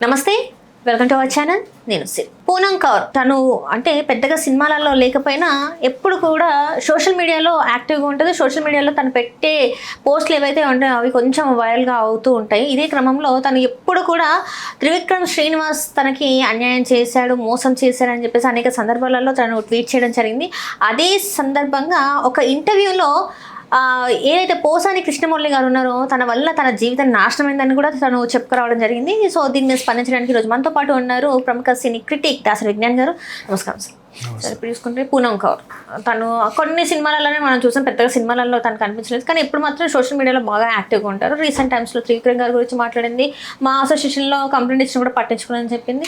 నమస్తే, welcome to our channel. నేను పూనం కౌర్. తను అంటే పెద్దగా సినిమాలలో లేకపోయినా ఎప్పుడు కూడా సోషల్ మీడియాలో యాక్టివ్గా ఉంటుంది. సోషల్ మీడియాలో తను పెట్టే పోస్టులు ఏవైతే ఉంటాయో అవి కొంచెం వైరల్గా అవుతూ ఉంటాయి. ఇదే క్రమంలో తను ఎప్పుడు కూడా త్రివిక్రమ్ శ్రీనివాస్ తనకి అన్యాయం చేశాడు, మోసం చేశాడని చెప్పేసి అనేక సందర్భాలలో తను ట్వీట్ చేయడం జరిగింది. అదే సందర్భంగా ఒక ఇంటర్వ్యూలో ఏదైతే పోసాని కృష్ణమురళి గారు ఉన్నారో తన వల్ల తన జీవితం నాశనమైందని కూడా తను చెప్పుకురావడం జరిగింది. సో దీని మీద స్పందించడానికి ఈరోజు మనతో పాటు ఉన్నారు ప్రముఖ సినీ క్రిటిక్ దాసరి విజ్ఞాన్ గారు. నమస్కారం సార్. సార్ ఇప్పుడు చూసుకుంటే పూనం కౌర్ తను కొన్ని సినిమాలలోనే మనం చూసాం, పెద్దగా సినిమాలలో తను కనిపించలేదు, కానీ ఇప్పుడు మాత్రం సోషల్ మీడియాలో బాగా యాక్టివ్గా ఉంటారు. రీసెంట్ టైమ్స్లో త్రివిక్రమ్ గారి గురించి మాట్లాడింది, మా అసోసియేషన్లో కంప్లైంట్ ఇచ్చిన కూడా పట్టించుకుని చెప్పింది.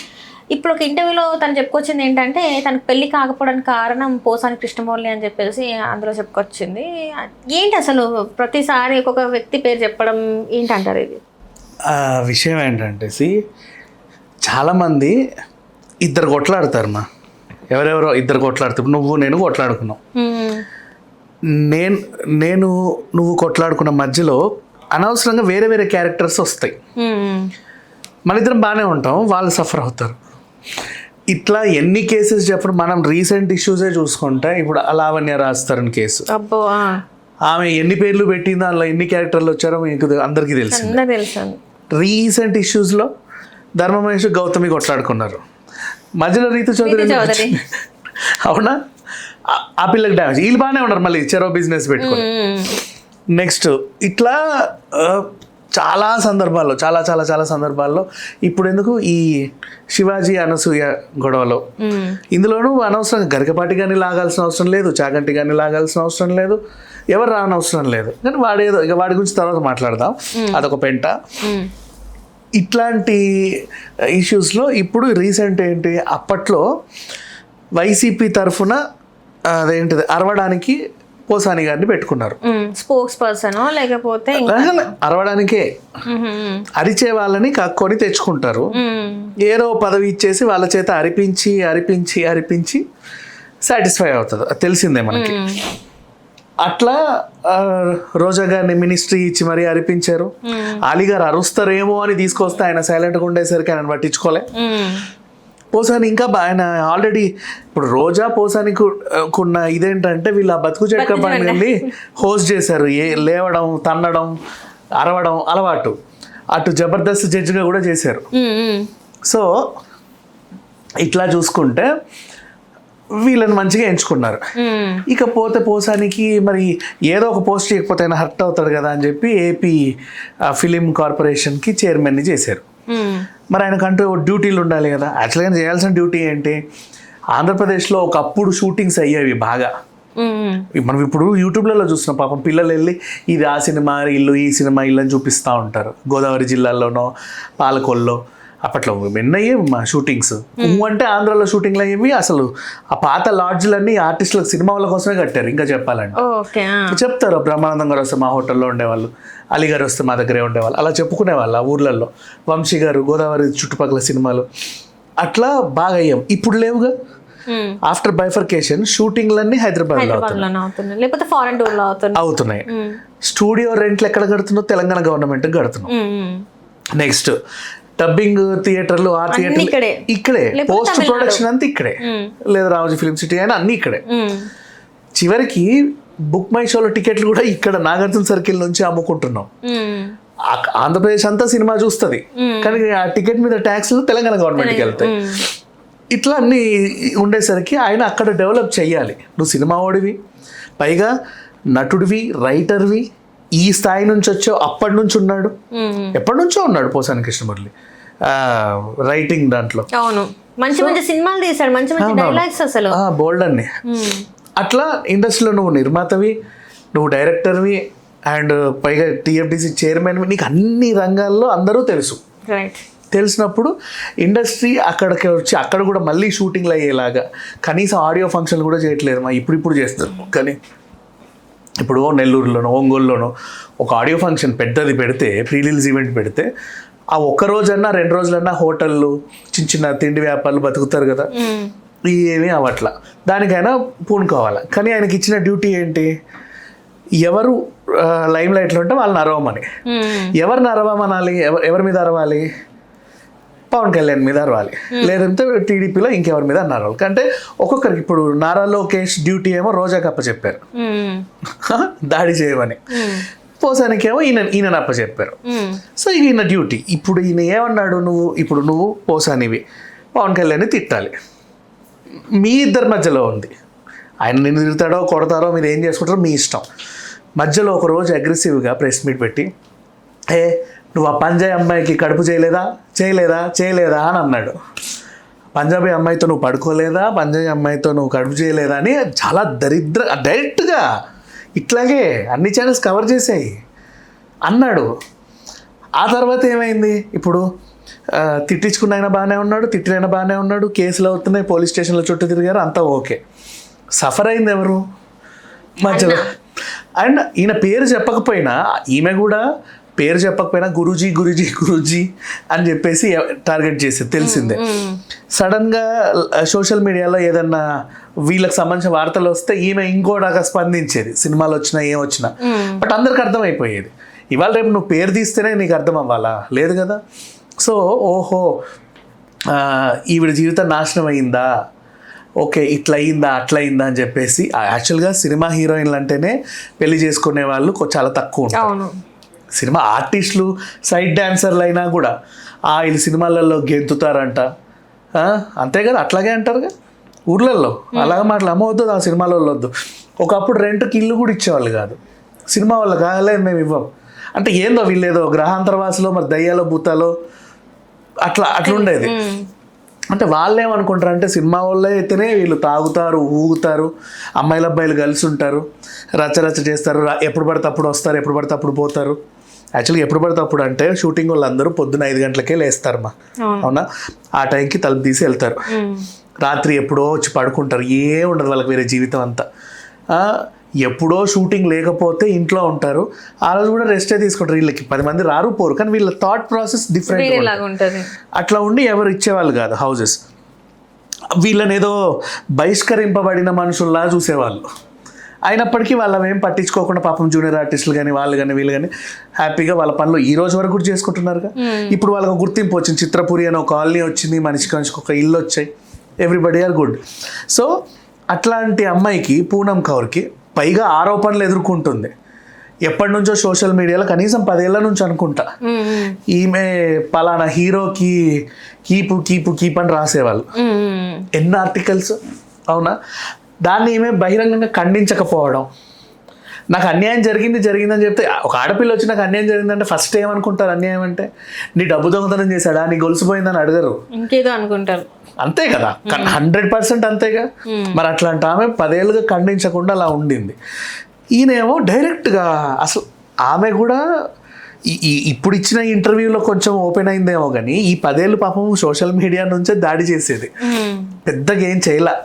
ఇప్పుడు ఒక ఇంటర్వ్యూలో తను చెప్పుకొచ్చింది ఏంటంటే తనకు పెళ్లి కాకపోవడానికి కారణం పోసాని కృష్ణమురళి అని చెప్పేసి అందులో చెప్పుకొచ్చింది. ఏంటి అసలు ప్రతిసారి ఒక్కొక్క వ్యక్తి పేరు చెప్పడం ఏంటంటారు? ఇది విషయం ఏంటంటే చాలామంది ఇద్దరు కొట్లాడతారు మా ఎవరెవరో ఇద్దరు కొట్లాడుతారు. నువ్వు నేను కొట్లాడుకున్నావు, నేను నువ్వు కొట్లాడుకున్న మధ్యలో అనవసరంగా వేరే వేరే క్యారెక్టర్స్ వస్తాయి. మన ఇద్దరం బాగానే ఉంటాం, వాళ్ళు సఫర్ అవుతారు. ఇట్లా ఎన్ని కేసెస్ చెప్పడం. మనం రీసెంట్ ఇష్యూసే చూసుకుంటే ఇప్పుడు లావణ్య రాస్తారని కేసు, ఆమె ఎన్ని పేర్లు పెట్టిందో అందులో ఎన్ని క్యారెక్టర్లు వచ్చారో మీకు అందరికీ తెలుసు. రీసెంట్ ఇష్యూస్లో ధర్మమహేష్ గౌతమి కొట్లాడుకున్నారు, మధ్యలో రీతు చౌదరి అవునా, ఆ పిల్లకి డ్యామేజ్. వీళ్ళు బాగానే ఉన్నారు, మళ్ళీ చెరో బిజినెస్ పెట్టుకుని. నెక్స్ట్ ఇట్లా చాలా సందర్భాల్లో చాలా సందర్భాల్లో ఇప్పుడు ఎందుకు ఈ శివాజీ అనసూయ గొడవలో ఇందులోనూ అనవసరంగా గరికపాటి కానీ లాగాల్సిన అవసరం లేదు, చాగంటి కానీ లాగాల్సిన అవసరం లేదు, ఎవరు రానవసరం లేదు. కానీ వాడేదో ఇక వాడి గురించి తర్వాత మాట్లాడదాం, అదొక పెంట. ఇట్లాంటి ఇష్యూస్లో ఇప్పుడు రీసెంట్ ఏంటి, అప్పట్లో వైసీపీ తరఫున అదేంటిది అరవడానికి పోసాని గారిని పెట్టుకున్నారు స్పోక్స్ పర్సన్, లేకపోతే అరవడానికే అరిచే వాళ్ళని కక్కొని తెచ్చుకుంటారు. ఏదో పదవి ఇచ్చేసి వాళ్ళ చేత అరిపించి సాటిస్ఫై అవుతుంది, అది తెలిసిందే మనకి. అట్లా రోజా గారిని మినిస్ట్రీ ఇచ్చి మరీ అరిపించారు. అలీ గారు అరుస్తారేమో అని తీసుకొస్తే ఆయన సైలెంట్గా ఉండేసరికి ఆయన పట్టించుకోలే. పోసాని ఇంకా ఆయన ఆల్రెడీ ఇప్పుడు రోజా పోసానికి ఉన్న ఇదేంటంటే వీళ్ళు ఆ బతుకు చెక్క పండుగని హోస్ట్ చేశారు. లేవడం, తన్నడం, అరవడం అలవాటు. అటు జబర్దస్త్ జడ్జిగా కూడా చేశారు. సో ఇట్లా చూసుకుంటే వీళ్ళని మంచిగా ఎంచుకున్నారు. ఇకపోతే పోసానికి మరి ఏదో ఒక పోస్ట్ చేయకపోతే ఆయన హర్ట్ అవుతాడు కదా అని చెప్పి ఏపీ ఫిలిం కార్పొరేషన్కి చైర్మన్ని చేశారు. మరి ఆయనకంటూ డ్యూటీలు ఉండాలి కదా. యాక్చువల్గా చేయాల్సిన డ్యూటీ ఏంటి, ఆంధ్రప్రదేశ్లో ఒకప్పుడు షూటింగ్స్ అయ్యేవి బాగా. మనం ఇప్పుడు యూట్యూబ్లలో చూస్తున్నాం, పాపం పిల్లలు వెళ్ళి ఇది ఆ సినిమా ఇల్లు, ఈ సినిమా ఇల్లు అని చూపిస్తూ ఉంటారు. గోదావరి జిల్లాలోనో పాలకొల్లో అప్పట్లో ఎన్నయ్యే మా షూటింగ్స్. అంటే ఆంధ్రాలో షూటింగ్లు అయ్యేవి. అసలు ఆ పాత లాడ్జ్లన్నీ ఆర్టిస్టులకు సినిమా వాళ్ళ కోసమే కట్టారు. ఇంకా చెప్పాలంటే చెప్తారు, బ్రహ్మానందం గారు వస్తే మా హోటల్లో ఉండేవాళ్ళు, అలీ గారు వస్తే మా దగ్గరే ఉండేవాళ్ళు, అలా చెప్పుకునేవాళ్ళు ఆ ఊర్లలో. వంశీ గారు గోదావరి చుట్టుపక్కల సినిమాలు అట్లా బాగా అయ్యాం. ఇప్పుడు లేవుగా. ఆఫ్టర్ బైఫర్కేషన్ షూటింగ్లన్నీ హైదరాబాద్లో అవుతున్నాయి. స్టూడియో రెంట్లు ఎక్కడ కడుతున్నావు, తెలంగాణ గవర్నమెంట్ కడుతున్నాం. నెక్స్ట్ డబ్బింగ్ థియేటర్లు, ఆ థియేటర్లు ఇక్కడే, పోస్ట్ ప్రొడక్షన్ అంతా ఇక్కడే, లేదా రామోజీ ఫిలిం సిటీ అయినా అన్ని ఇక్కడే. చివరికి బుక్ మై షోలో టికెట్లు కూడా ఇక్కడ నాగార్జున సర్కిల్ నుంచి అమ్ముకుంటున్నాం. ఆంధ్రప్రదేశ్ అంతా సినిమా చూస్తుంది, కానీ ఆ టికెట్ మీద ట్యాక్స్ తెలంగాణ గవర్నమెంట్కి వెళ్తాయి. ఇట్లా అన్ని ఉండేసరికి ఆయన అక్కడ డెవలప్ చెయ్యాలి. నువ్వు సినిమా ఓడివి, పైగా నటుడివి, రైటర్వి, ఈ స్థాయి నుంచి వచ్చావు. అప్పటి నుంచి ఉన్నాడు, ఎప్పటి నుంచో ఉన్నాడు పోసాని కృష్ణమురళి రైటింగ్ దాంట్లో. మంచి మంచి సినిమాలు తీశాడు, మంచి మంచి డైలాగ్స్ అసలు బోల్డ్ అన్ని. అట్లా ఇండస్ట్రీలో నువ్వు నిర్మాతవి, నువ్వు డైరెక్టర్వి, అండ్ పైగా టీఎఫ్డిసి చైర్మన్వి, నీకు అన్ని రంగాల్లో అందరూ తెలుసు. తెలిసినప్పుడు ఇండస్ట్రీ అక్కడికి వచ్చి అక్కడ కూడా మళ్ళీ షూటింగ్లు అయ్యేలాగా కనీసం ఆడియో ఫంక్షన్లు కూడా చేయట్లేదు మా. ఇప్పుడు చేస్తారు, కానీ ఇప్పుడు నెల్లూరులోనో ఒంగోలులోనో ఒక ఆడియో ఫంక్షన్ పెద్దది పెడితే, ప్రీ రిలీజ్ ఈవెంట్ పెడితే, ఆ ఒక్క రోజన్నా 2 రోజులన్నా హోటళ్ళు, చిన్న తిండి వ్యాపారాలు బతుకుతారు కదా. ఏమీ అవట్లా, దానికైనా పూనుకోవాలి. కానీ ఆయనకి ఇచ్చిన డ్యూటీ ఏంటి, ఎవరు లైమ్ లైట్లో ఉంటే వాళ్ళని అరవమని. ఎవరిని అరవమనాలి, ఎవరి మీద అరవాలి? పవన్ కళ్యాణ్ మీద అరవాలి, లేదంటే టీడీపీలో ఇంకెవరి మీద అన్నారు వాళ్ళు. అంటే ఒక్కొక్కరికి ఇప్పుడు నారా లోకేష్ డ్యూటీ ఏమో రోజాకి అప్పచెప్పారు దాడి చేయమని, పోసానికి ఏమో ఈయన అప్పచెప్పారు. సో ఈయన డ్యూటీ. ఇప్పుడు ఈయన ఏమన్నాడు, నువ్వు పోసానివి పవన్ కళ్యాణ్ని తిట్టాలి, మీ ఇద్దరి మధ్యలో ఉంది. ఆయన నిన్ను తిడతాడో కొడతారో మీరు ఏం చేసుకుంటారో మీ ఇష్టం. మధ్యలో ఒకరోజు అగ్రెసివ్గా ప్రెస్ మీట్ పెట్టి నువ్వు ఆ పంజాబీ అమ్మాయికి కడుపు చేయలేదా అని అన్నాడు. పంజాబీ అమ్మాయితో నువ్వు పడుకోలేదా, పంజాబీ అమ్మాయితో నువ్వు కడుపు చేయలేదా అని చాలా డైరెక్ట్గా ఇట్లాగే అన్ని ఛానల్స్ కవర్ చేసాయి అన్నాడు. ఆ తర్వాత ఏమైంది, ఇప్పుడు తిట్టించుకున్న ఆయన బాగానే ఉన్నాడు, తిట్టిన బాగానే ఉన్నాడు, కేసులు అవుతున్నాయి, పోలీస్ స్టేషన్లో చుట్టూ తిరిగారు, అంతా ఓకే. సఫర్ అయింది ఎవరు మధ్యలో? అండ్ ఈయన పేరు చెప్పకపోయినా, ఈమె కూడా పేరు చెప్పకపోయినా గురూజీ అని చెప్పేసి టార్గెట్ చేసేది తెలిసిందే. సడన్గా సోషల్ మీడియాలో ఏదన్నా వీళ్ళకి సంబంధించిన వార్తలు వస్తే ఈమె ఇంకోలాగా స్పందించేది, సినిమాలు వచ్చినా ఏం వచ్చినా. బట్ అందరికి అర్థమైపోయేది. ఇవాళ రేపు నువ్వు పేరు తీస్తేనే నీకు అర్థం అవ్వాలా? లేదు కదా. సో ఓహో ఈవిడ జీవితం నాశనం అయిందా, ఓకే ఇట్లా అయిందా అట్లా అయిందా అని చెప్పేసి. యాక్చువల్గా సినిమా హీరోయిన్లు అంటేనే పెళ్లి చేసుకునే వాళ్ళు చాలా తక్కువ ఉంటారు. సినిమా ఆర్టిస్టులు సైడ్ డాన్సర్లు అయినా కూడా వీళ్ళు సినిమాలలో గెంతుతారంట, అంతే కదా, అట్లాగే అంటారుగా ఊర్లలో. అలాగే అమ్మవద్దు ఆ సినిమాలో వద్దు. ఒకప్పుడు రెంట్కి ఇల్లు కూడా ఇచ్చేవాళ్ళు కాదు, సినిమా వాళ్ళు కాలేదు మేము ఇవ్వం అంటే ఏందో వీళ్ళేదో గ్రహాంతరవాసులో మరి దయ్యాలో భూతాలో అట్లుండేది. అంటే వాళ్ళు ఏమనుకుంటారు అంటే సినిమా వాళ్ళే అయితేనే వీళ్ళు తాగుతారు, ఊగుతారు, అమ్మాయిలు అబ్బాయిలు కలిసి ఉంటారు, రచ్చ చేస్తారు, ఎప్పుడు పడితే అప్పుడు వస్తారు, ఎప్పుడు పడితే అప్పుడు పోతారు. యాక్చువల్గా ఎప్పుడు పడితే అప్పుడు అంటే షూటింగ్ వాళ్ళు అందరూ పొద్దున్న 5 గంటలకే లేస్తారమ్మా, అవునా? ఆ టైంకి తలుపు తీసి వెళ్తారు, రాత్రి ఎప్పుడో వచ్చి పడుకుంటారు, ఏం ఉండదు వాళ్ళకి వేరే జీవితం అంతా. ఎప్పుడో షూటింగ్ లేకపోతే ఇంట్లో ఉంటారు, ఆ రోజు కూడా రెస్టే తీసుకుంటారు. వీళ్ళకి 10 మంది రారు పోరు, కానీ వీళ్ళ థాట్ ప్రాసెస్ డిఫరెంట్ ఉంటుంది. అట్లా ఉండి ఎవరు ఇచ్చేవాళ్ళు కాదు హౌజెస్. వీళ్ళని ఏదో బహిష్కరింపబడిన మనుషుల్లా చూసేవాళ్ళు. అయినప్పటికీ వాళ్ళని ఏం పట్టించుకోకుండా పాపం జూనియర్ ఆర్టిస్టులు కానీ వాళ్ళు కానీ వీళ్ళు కానీ హ్యాపీగా వాళ్ళ పనులు ఈ రోజు వరకు కూడా చేసుకుంటున్నారుగా. ఇప్పుడు వాళ్ళకి గుర్తింపు వచ్చింది, చిత్రపురి అని ఒక కాలనీ వచ్చింది, మనిషికి ఒక ఇల్లు వచ్చాయి, ఎవ్రీబడి ఆర్ గుడ్. సో అట్లాంటి అమ్మాయికి, పూనం కౌర్కి పైగా ఆరోపణలు ఎదుర్కొంటుంది. ఎప్పటి నుంచో సోషల్ మీడియాలో కనీసం 10 ఏళ్ల నుంచి అనుకుంటా ఈమె పలానా హీరోకి కీపు అని రాసేవాళ్ళు, ఎన్ని ఆర్టికల్స్, అవునా? దాన్ని ఈమె బహిరంగంగా ఖండించకపోవడం. నాకు అన్యాయం జరిగిందని చెప్తే, ఒక ఆడపిల్ల వచ్చి నాకు అన్యాయం జరిగిందంటే ఫస్ట్ ఏమనుకుంటారు? అన్యాయం అంటే నీ డబ్బు దొంగతనం చేశాడా, నీ గొలుసుపోయిందని అడగరు, ఇంకేదో అనుకుంటారు. అంతే కదా, 100% అంతేగా. మరి అట్లాంటి ఆమె 10 ఏళ్ళుగా ఖండించకుండా అలా ఉండింది. ఈయనేమో డైరెక్ట్గా అసలు ఆమె కూడా ఇప్పుడు ఇచ్చిన ఇంటర్వ్యూలో కొంచెం ఓపెన్ అయిందేమో కానీ ఈ 10 ఏళ్ళు పాపం సోషల్ మీడియా నుంచే దాడి చేసేది, పెద్దగా ఏం చేయలే.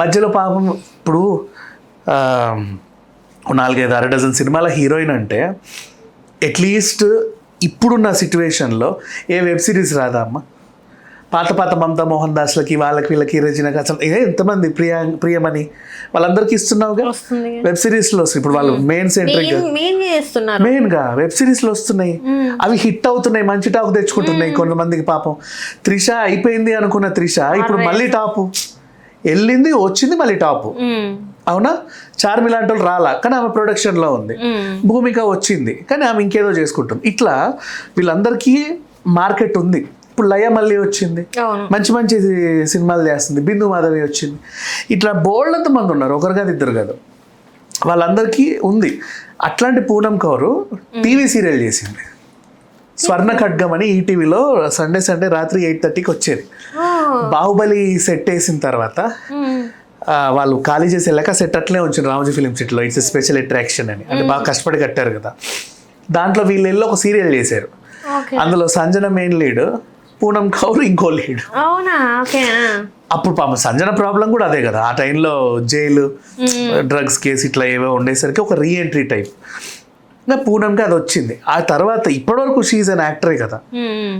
మధ్యలో పాపం ఇప్పుడు 4-5 అర డజన్ సినిమాల హీరోయిన్ అంటే అట్లీస్ట్ ఇప్పుడున్న సిచ్యువేషన్లో ఏ వెబ్ సిరీస్ రాదా అమ్మ? పాత మమతా మోహన్ దాస్లకి వాళ్ళకి వీళ్ళకి రజనీకి అసలు ఎంతమంది ప్రియమని వాళ్ళందరికీ ఇస్తున్నావుగా వెబ్ సిరీస్లో. ఇప్పుడు వాళ్ళు మెయిన్గా వెబ్ సిరీస్లో వస్తున్నాయి, అవి హిట్ అవుతున్నాయి, మంచి టాక్ తెచ్చుకుంటున్నాయి కొంతమందికి. పాపం త్రిష అయిపోయింది అనుకున్న త్రిష ఇప్పుడు మళ్ళీ టాపు వెళ్ళింది, వచ్చింది మళ్ళీ టాపు, అవునా? చార్మి లాంటి వాళ్ళు రాలా కానీ ఆమె ప్రొడక్షన్లో ఉంది. భూమిక వచ్చింది కానీ ఆమె ఇంకేదో చేసుకుంటుంది. ఇట్లా వీళ్ళందరికీ మార్కెట్ ఉంది. ఇప్పుడు లయ మళ్ళీ వచ్చింది, మంచి సినిమాలు చేస్తుంది. బిందు మాధవి వచ్చింది. ఇట్లా బోల్డ్ అంత మంది ఉన్నారు, ఒకరు కాదు ఇద్దరు కాదు, వాళ్ళందరికీ ఉంది. అట్లాంటి పూనం కౌరు టీవీ సీరియల్ చేసింది, స్వర్ణ ఖడ్గం అని ఈటీవీలో సండే రాత్రి 8:30కి వచ్చేది. బాహుబలి సెట్ వేసిన తర్వాత వాళ్ళు ఖాళీ చేసి వెళ్ళాక సెట్ అట్లే ఉంచారు రామోజీ ఫిలిం సిటీలో. ఇట్స్ స్పెషల్ అట్రాక్షన్ అని, అంటే బాగా కష్టపడి కట్టారు కదా. దాంట్లో వీళ్ళు వెళ్ళి ఒక సీరియల్ చేశారు. అందులో సంజన మెయిన్ లీడ్, పూనం కౌర్ ఇంకో లీడ్. అప్పుడు పాపం సంజన ప్రాబ్లం కూడా అదే కదా, ఆ టైంలో జైలు, డ్రగ్స్ కేసు ఇట్లా ఏవో ఉండేసరికి ఒక రీఎంట్రీ టైప్. ఇంకా పూనంకి అది వచ్చింది. ఆ తర్వాత ఇప్పటివరకు షీఈ్ అన్ యాక్టరే కదా,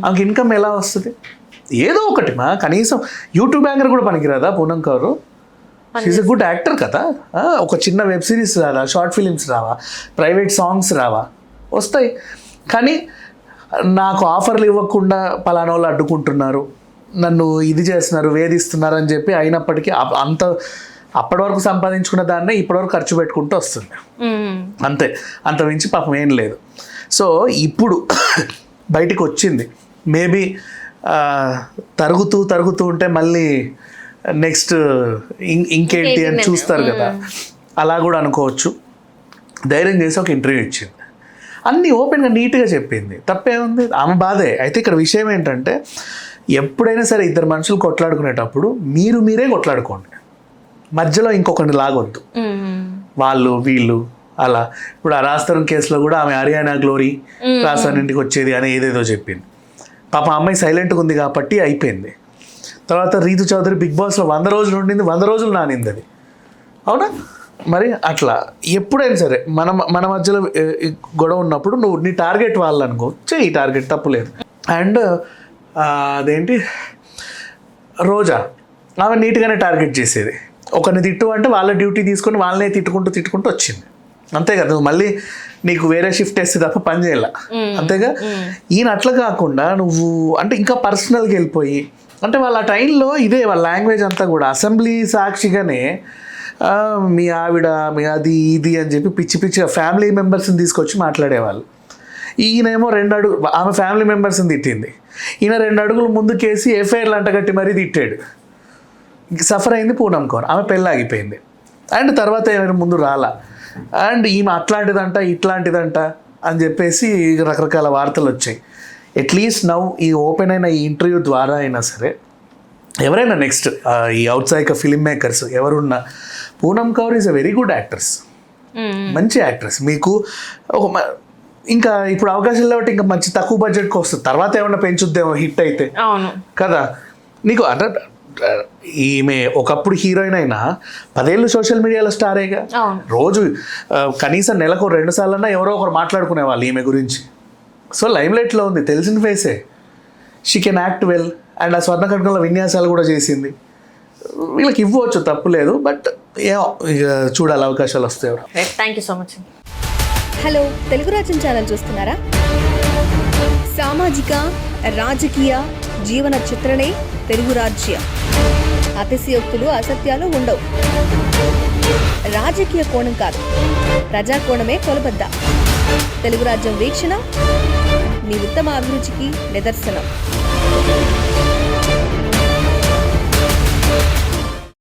ఆమెకి ఇన్కమ్ ఎలా వస్తుంది? ఏదో ఒకటి మా కనీసం యూట్యూబ్ యాంకర్ కూడా పనికిరాదా Poonam Kaur? She's a good actor కదా. ఒక చిన్న వెబ్ సిరీస్ రావా, షార్ట్ ఫిలిమ్స్ రావా, ప్రైవేట్ సాంగ్స్ రావా, వస్తాయి. కానీ నాకు ఆఫర్లు ఇవ్వకుండా పలానా వాళ్ళు అడ్డుకుంటున్నారు, నన్ను ఇది చేస్తున్నారు, వేధిస్తున్నారు అని చెప్పి అయినప్పటికీ అంత అప్పటి వరకు సంపాదించుకున్న దాన్నే ఇప్పటివరకు ఖర్చు పెట్టుకుంటూ వస్తుంది. అంతే, అంత మించి పాపం ఏం లేదు. సో ఇప్పుడు బయటికి వచ్చింది, మేబీ తరుగుతూ ఉంటే మళ్ళీ నెక్స్ట్ ఇంకేంటి అని చూస్తారు కదా, అలా కూడా అనుకోవచ్చు. ధైర్యం చేసి ఒక ఇంటర్వ్యూ ఇచ్చింది, అన్నీ ఓపెన్గా నీట్గా చెప్పింది, తప్పేముంది, ఆమె బాధే. అయితే ఇక్కడ విషయం ఏంటంటే ఎప్పుడైనా సరే ఇద్దరు మనుషులు కొట్లాడుకునేటప్పుడు మీరే కొట్లాడుకోండి, మధ్యలో ఇంకొకరిని లాగొద్దు, వాళ్ళు వీళ్ళు అలా. ఇప్పుడు ఆ రాస్తరం కేసులో కూడా ఆమె హర్యానా గ్లోరీ రాస్తాన్ ఇంటికి వచ్చేది అని ఏదేదో చెప్పింది. పాప అమ్మాయి సైలెంట్గా ఉంది కాబట్టి అయిపోయింది. తర్వాత రీతు చౌదరి బిగ్ బాస్లో 100 రోజులు ఉండింది, 100 రోజులు నానింది అది, అవునా? మరి అట్లా ఎప్పుడైనా సరే మన మధ్యలో గొడవ ఉన్నప్పుడు నువ్వు నీ టార్గెట్ వాళ్ళనుకో, చెయ్యి, టార్గెట్ తప్పులేదు. అండ్ అదేంటి రోజా, ఆమె నీట్గానే టార్గెట్ చేసేది, ఒకరిని తిట్టు అంటే వాళ్ళ డ్యూటీ తీసుకొని వాళ్ళనే తిట్టుకుంటూ వచ్చింది, అంతే కదా. నువ్వు మళ్ళీ నీకు వేరే షిఫ్ట్ వేస్తే తప్ప పని చేయాల, అంతేగా. ఈయన అట్లా కాకుండా నువ్వు అంటే ఇంకా పర్సనల్కి వెళ్ళిపోయి, అంటే వాళ్ళ టైంలో ఇదే వాళ్ళ లాంగ్వేజ్ అంతా కూడా అసెంబ్లీ సాక్షిగానే మీ ఆవిడ మీ అది ఇది అని చెప్పి పిచ్చిగా ఫ్యామిలీ మెంబర్స్ని తీసుకొచ్చి మాట్లాడేవాళ్ళు. ఈయనేమో 2 అడుగులు ఆమె ఫ్యామిలీ మెంబర్స్ని తిట్టింది, ఈయన 2 అడుగులు ముందుకేసి ఎఫ్ఐఆర్లు అంటగట్టి మరీ తిట్టాడు. సఫర్ అయింది పూనమ్ కౌర్, ఆమె పెళ్ళి ఆగిపోయింది. అండ్ తర్వాత ఏమైనా ముందు రాలా, అండ్ ఈమె అట్లాంటిదంట ఇట్లాంటిదంట అని చెప్పేసి రకరకాల వార్తలు వచ్చాయి. అట్లీస్ట్ నౌ ఈ ఓపెన్ అయిన ఈ ఇంటర్వ్యూ ద్వారా అయినా సరే ఎవరైనా నెక్స్ట్ ఈ అవుట్ సైడ్ ఫిల్మ్ మేకర్స్ ఎవరున్నా, Poonam Kaur is a very good actress, మంచి యాక్ట్రెస్. మీకు ఇంకా ఇప్పుడు అవకాశాలు కాబట్టి ఇంకా మంచి తక్కువ బడ్జెట్కి వస్తుంది, తర్వాత ఏమన్నా పెంచుద్దేమో హిట్ అయితే కదా. నీకు అంటే ఈమె ఒకప్పుడు హీరోయిన్ అయినా 10 ఏళ్ళు సోషల్ మీడియాలో స్టారేగా, రోజు కనీసం నెలకు 2 సార్లన్నా ఎవరో ఒకరు మాట్లాడుకునే వాళ్ళు ఈమె గురించి. సో లైమ్లైట్లో ఉంది, తెలిసిన ఫేసే, she can act well. And ఆ స్వర్ణ కటకంలో విన్యాసాలు కూడా చేసింది, వీళ్ళకి ఇవ్వచ్చు తప్పులేదు, బట్ ఏమో ఇక చూడాలి అవకాశాలు వస్తాయి. Thank you so much. Hello, Telugu రాజ్యం ఛానల్ చూస్తున్నారా? సామాజిక రాజకీయ జీవన చిత్రణే తెలుగు రాజ్యం. అతిశయోక్తులు అసత్యాలు ఉండవు. రాజకీయ కోణం కాదు, ప్రజా కోణమే కొలబద్ద. తెలుగు రాజ్యం వీక్షణ మీ ఉత్తమ అభిరుచికి నిదర్శనం.